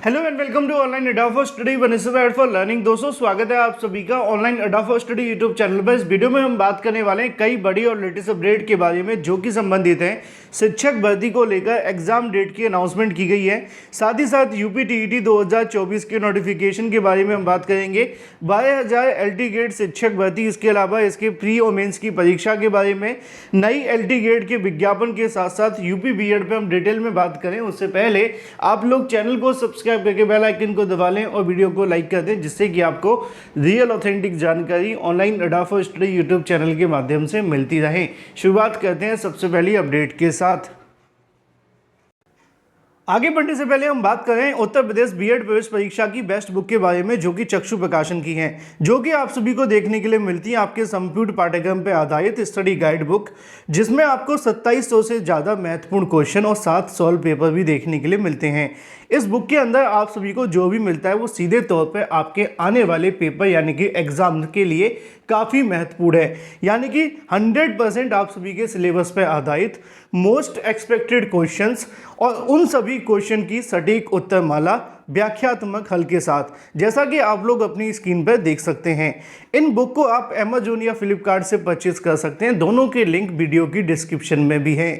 Hello and welcome to online Adda for study for learning. दोस्तों स्वागत है आप सभी का online Adda for study YouTube channel पर। इस वीडियो में हम बात करने वाले हैं कई बड़ी और लेटेस्ट अपडेट के बारे में जो कि संबंधित हैं शिक्षक भर्ती को लेकर एग्जाम डेट की अनाउंसमेंट की गई है। साथ ही साथ यूपी टीईटी 2024 के नोटिफिकेशन के बारे में हम बात करेंगे। 12,000 एलटी गेट शिक्षक भर्ती, इसके अलावा इसके प्री और मेंस की परीक्षा के बारे में, नई एलटी गेट के विज्ञापन के साथ साथ यूपी बीएड पे हम डिटेल में बात करें उससे पहले आप लोग चैनल को सब्सक्राइब करके बेल आइकन को दबा लें और वीडियो को लाइक कर दें, जिससे कि आपको रियल ऑथेंटिक जानकारी online Adda for study YouTube channel के माध्यम से मिलती रहे। शुरुआत करते हैं सबसे पहली अपडेट के साथ। आगे बढ़ने से पहले हम बात करें उत्तर प्रदेश बीएड प्रवेश परीक्षा की बेस्ट बुक के बारे में, जो कि चक्षु प्रकाशन की है, जो कि आप सभी को देखने के लिए मिलती है आपके संपूर्ण पाठ्यक्रम पर आधारित स्टडी गाइड बुक, जिसमें आपको 2700 से ज़्यादा महत्वपूर्ण क्वेश्चन और 7 सॉल्व पेपर भी देखने के लिए मिलते हैं। इस बुक के अंदर आप सभी को जो भी मिलता है वो सीधे तौर पे आपके आने वाले पेपर यानी कि एग्जाम के लिए काफ़ी महत्वपूर्ण है, यानी कि 100% आप सभी के सिलेबस पर आधारित मोस्ट एक्सपेक्टेड क्वेश्चंस और उन सभी क्वेश्चन की सटीक उत्तरमाला व्याख्यात्मक हल के साथ, जैसा कि आप लोग अपनी स्क्रीन पर देख सकते हैं। इन बुक को आप अमेजोन या फ्लिपकार्ट से परचेज कर सकते हैं, दोनों के लिंक वीडियो की डिस्क्रिप्शन में भी है।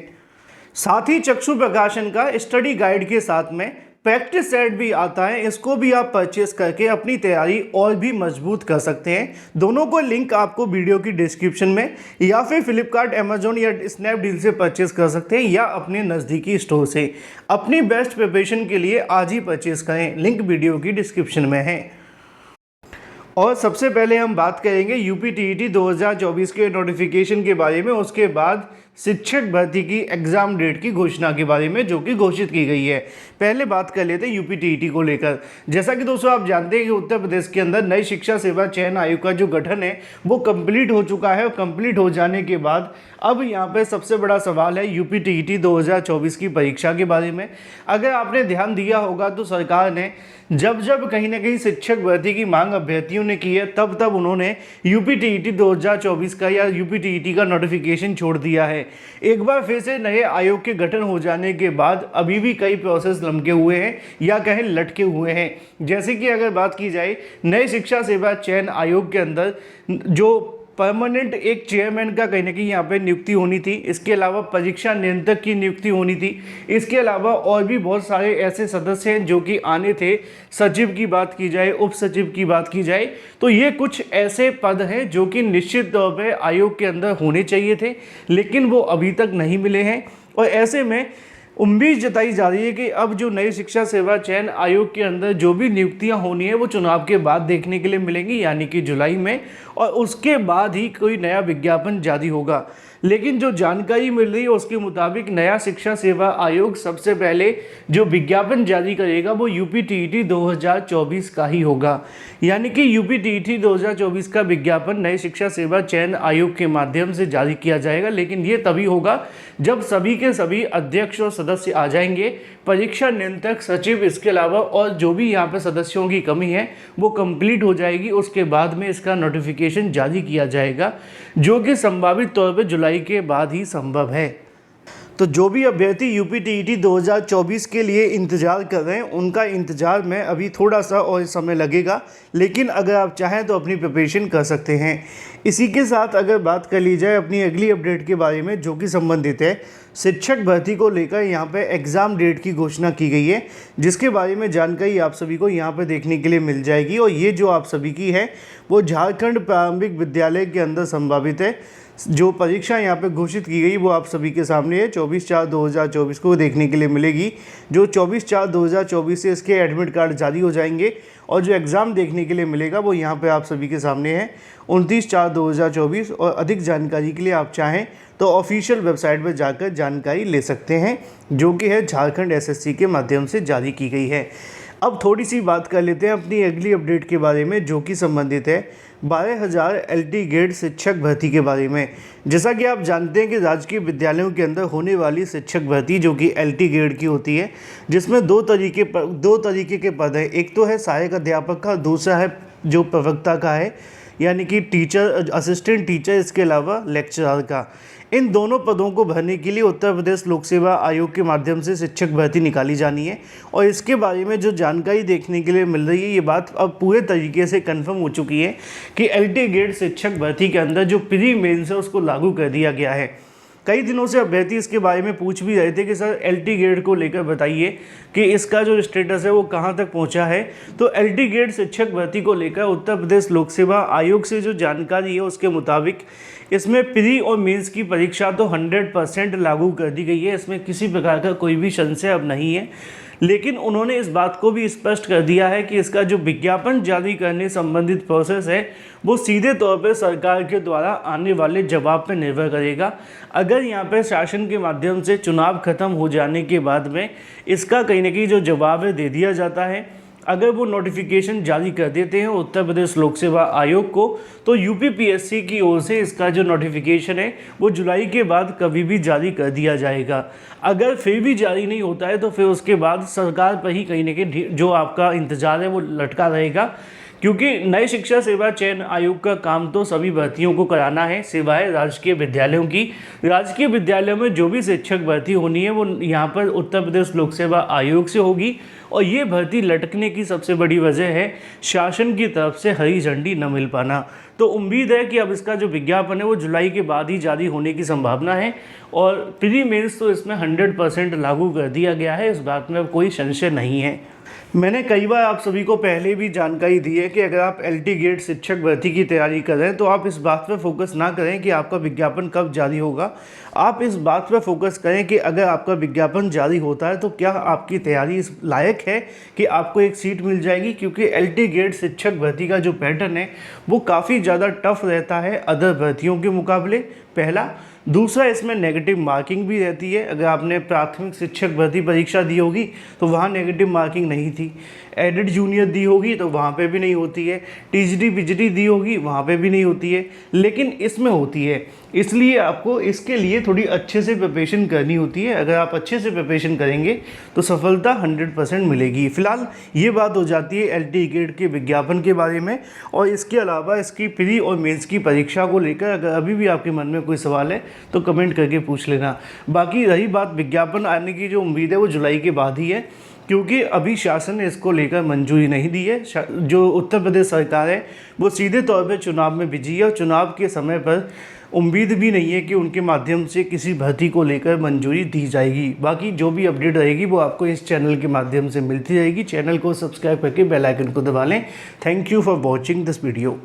साथ ही चक्षु प्रकाशन का स्टडी गाइड के साथ में प्रैक्टिस सेट भी आता है, इसको भी आप परचेस करके अपनी तैयारी और भी मजबूत कर सकते हैं। दोनों को लिंक आपको वीडियो की डिस्क्रिप्शन में या फिर फ्लिपकार्ट, अमेजोन या स्नैपडील से परचेस कर सकते हैं या अपने नज़दीकी स्टोर से। अपनी बेस्ट प्रिपरेशन के लिए आज ही परचेस करें, लिंक वीडियो की डिस्क्रिप्शन में है। और सबसे पहले हम बात करेंगे यूपी टीईटी 2024 के नोटिफिकेशन के बारे में, उसके बाद शिक्षक भर्ती की एग्जाम डेट की घोषणा के बारे में जो कि घोषित की गई है। पहले बात कर लेते हैं यूपी टीईटी को लेकर। जैसा कि दोस्तों आप जानते हैं कि उत्तर प्रदेश के अंदर नई शिक्षा सेवा चयन आयोग का जो गठन है वो कंप्लीट हो चुका है, और कंप्लीट हो जाने के बाद अब यहाँ पे सबसे बड़ा सवाल है यूपी टीईटी 2024 की परीक्षा के बारे में। अगर आपने ध्यान दिया होगा तो सरकार ने जब जब कहीं ना कहीं शिक्षक भर्ती की मांग अभ्यर्थियों ने की है, तब तब उन्होंने यूपी टीईटी 2024 का या यूपी टीईटी का नोटिफिकेशन छोड़ दिया है। एक बार फिर से नए आयोग के गठन हो जाने के बाद अभी भी कई प्रोसेस लमके हुए हैं या कहें लटके हुए हैं। जैसे कि अगर बात की जाए नए शिक्षा सेवा चयन आयोग के अंदर जो परमानेंट एक चेयरमैन का कहीं ना कहीं यहाँ पे नियुक्ति होनी थी, इसके अलावा परीक्षा नियंत्रक की नियुक्ति होनी थी, इसके अलावा और भी बहुत सारे ऐसे सदस्य हैं जो कि आने थे। सचिव की बात की जाए, उप सचिव की बात की जाए, तो ये कुछ ऐसे पद हैं जो कि निश्चित तौर पे आयोग के अंदर होने चाहिए थे, लेकिन वो अभी तक नहीं मिले हैं। और ऐसे में उम्मीद जताई जा रही है कि अब जो नई शिक्षा सेवा चयन आयोग के अंदर जो भी नियुक्तियां होनी है वो चुनाव के बाद देखने के लिए मिलेंगी, यानी कि जुलाई में, और उसके बाद ही कोई नया विज्ञापन जारी होगा। लेकिन जो जानकारी मिल रही है उसके मुताबिक नया शिक्षा सेवा आयोग सबसे पहले जो विज्ञापन जारी करेगा वो यूपी टीईटी 2024 का ही होगा, यानी कि यूपी टीईटी 2024 का विज्ञापन नए शिक्षा सेवा चयन आयोग के माध्यम से जारी किया जाएगा। लेकिन ये तभी होगा जब सभी के सभी अध्यक्ष और सदस्य आ जाएंगे, परीक्षा नियंत्रक, सचिव, इसके अलावा और जो भी यहाँ पर सदस्यों की कमी है वो कंप्लीट हो जाएगी। उसके बाद में इसका नोटिफिकेशन जारी किया जाएगा, जो कि संभावित तौर पर जुलाई के बाद ही संभव है। तो जो भी अभ्यर्थी यूपी टीईटी 2024 के लिए इंतज़ार कर रहे हैं, उनका इंतज़ार में अभी थोड़ा सा और समय लगेगा, लेकिन अगर आप चाहें तो अपनी प्रिपरेशन कर सकते हैं। इसी के साथ अगर बात कर ली जाए अपनी अगली अपडेट के बारे में, जो कि संबंधित है शिक्षक भर्ती को लेकर, यहाँ पे एग्ज़ाम डेट की घोषणा की गई है, जिसके बारे में जानकारी आप सभी को यहाँ पे देखने के लिए मिल जाएगी। और ये जो आप सभी की है वो झारखंड प्रारंभिक विद्यालय के अंदर संभावित है। जो परीक्षा यहाँ पे घोषित की गई वो आप सभी के सामने है, 24/4/2024 को देखने के लिए मिलेगी। जो 24/4/2024 से इसके एडमिट कार्ड जारी हो जाएंगे, और जो एग्ज़ाम देखने के लिए मिलेगा वो यहाँ पे आप सभी के सामने है 29/4/2024। और अधिक जानकारी के लिए आप चाहें तो ऑफिशियल वेबसाइट पर जाकर जानकारी ले सकते हैं, जो कि है झारखंड एसएससी के माध्यम से जारी की गई है। अब थोड़ी सी बात कर लेते हैं अपनी अगली अपडेट के बारे में, जो कि संबंधित है 12,000 एलटी गेट शिक्षक भर्ती के बारे में। जैसा कि आप जानते हैं कि राजकीय विद्यालयों के अंदर होने वाली शिक्षक भर्ती जो कि एलटी गेट की होती है, जिसमें दो तरीके के पद हैं। एक तो है सहायक अध्यापक का, दूसरा है जो प्रवक्ता का है, यानी कि टीचर, असिस्टेंट टीचर, इसके अलावा लेक्चरर का। इन दोनों पदों को भरने के लिए उत्तर प्रदेश लोक सेवा आयोग के माध्यम से शिक्षक भर्ती निकाली जानी है और इसके बारे में जो जानकारी देखने के लिए मिल रही है, ये बात अब पूरे तरीके से कंफर्म हो चुकी है कि एलटी गेट शिक्षक भर्ती के अंदर जो प्री मेंस है उसको लागू कर दिया गया है। कई दिनों से अभ्यर्थी इसके बारे में पूछ भी रहे थे कि सर एलटी गेट को लेकर बताइए कि इसका जो स्टेटस है वो कहाँ तक पहुँचा है। तो एलटी गेट शिक्षक भर्ती को लेकर उत्तर प्रदेश लोक सेवा आयोग से जो जानकारी है उसके मुताबिक इसमें प्री और मेंस की परीक्षा तो 100% लागू कर दी गई है, इसमें किसी प्रकार का कोई भी संशय अब नहीं है। लेकिन उन्होंने इस बात को भी स्पष्ट कर दिया है कि इसका जो विज्ञापन जारी करने संबंधित प्रोसेस है वो सीधे तौर पर सरकार के द्वारा आने वाले जवाब पर निर्भर करेगा। अगर यहाँ पर शासन के माध्यम से चुनाव खत्म हो जाने के बाद में इसका कहीं ना कहीं जो जवाब है दे दिया जाता है, अगर वो नोटिफिकेशन जारी कर देते हैं उत्तर प्रदेश लोक सेवा आयोग को, तो यूपीपीएससी की ओर से इसका जो नोटिफिकेशन है वो जुलाई के बाद कभी भी जारी कर दिया जाएगा। अगर फिर भी जारी नहीं होता है तो फिर उसके बाद सरकार पर ही कहीं ना कहीं जो आपका इंतज़ार है वो लटका रहेगा, क्योंकि नए शिक्षा सेवा चयन आयोग का काम तो सभी भर्तियों को कराना है सिवाय राजकीय विद्यालयों की। राजकीय विद्यालयों में जो भी शिक्षक भर्ती होनी है वो यहाँ पर उत्तर प्रदेश लोक सेवा आयोग से होगी और ये भर्ती लटकने की सबसे बड़ी वजह है शासन की तरफ से हरी झंडी न मिल पाना। तो उम्मीद है कि अब इसका जो विज्ञापन है वो जुलाई के बाद ही जारी होने की संभावना है और प्री मेंस तो इसमें 100% लागू कर दिया गया है, इस बात में अब कोई संशय नहीं है। मैंने कई बार आप सभी को पहले भी जानकारी दी है कि अगर आप एलटी गेट शिक्षक भर्ती की तैयारी कर रहे हैं तो आप इस बात पर फोकस ना करें कि आपका विज्ञापन कब जारी होगा। आप इस बात पर फोकस करें कि अगर आपका विज्ञापन जारी होता है तो क्या आपकी तैयारी इस लायक है कि आपको एक सीट मिल जाएगी, क्योंकि एलटी गेट शिक्षक भर्ती का जो पैटर्न है वो काफ़ी ज़्यादा टफ रहता है अदर भर्तियों के मुकाबले, पहला। दूसरा, इसमें नेगेटिव मार्किंग भी रहती है। अगर आपने प्राथमिक शिक्षक भर्ती परीक्षा दी होगी तो वहाँ नेगेटिव मार्किंग नहीं थी, एडेड जूनियर दी होगी तो वहाँ पे भी नहीं होती है, टीजीटी पीजीटी दी होगी वहाँ पे भी नहीं होती है, लेकिन इसमें होती है। इसलिए आपको इसके लिए थोड़ी अच्छे से प्रिपरेशन करनी होती है। अगर आप अच्छे से प्रिपरेशन करेंगे तो सफलता 100% मिलेगी। फिलहाल ये बात हो जाती है एलटी गेट के विज्ञापन के बारे में, और इसके अलावा इसकी प्री और मेंस की परीक्षा को लेकर अगर अभी भी आपके मन में कोई सवाल है तो कमेंट करके पूछ लेना। बाकी रही बात विज्ञापन आने की जो उम्मीद है वो जुलाई के बाद ही है, क्योंकि अभी शासन ने इसको लेकर मंजूरी नहीं दी है। जो उत्तर प्रदेश सरकार है वो सीधे तौर पर चुनाव में बिजी है और चुनाव के समय पर उम्मीद भी नहीं है कि उनके माध्यम से किसी भर्ती को लेकर मंजूरी दी जाएगी। बाकी जो भी अपडेट रहेगी वो आपको इस चैनल के माध्यम से मिलती रहेगी। चैनल को सब्सक्राइब करके बेल आइकन को दबा लें। Thank you for watching this video.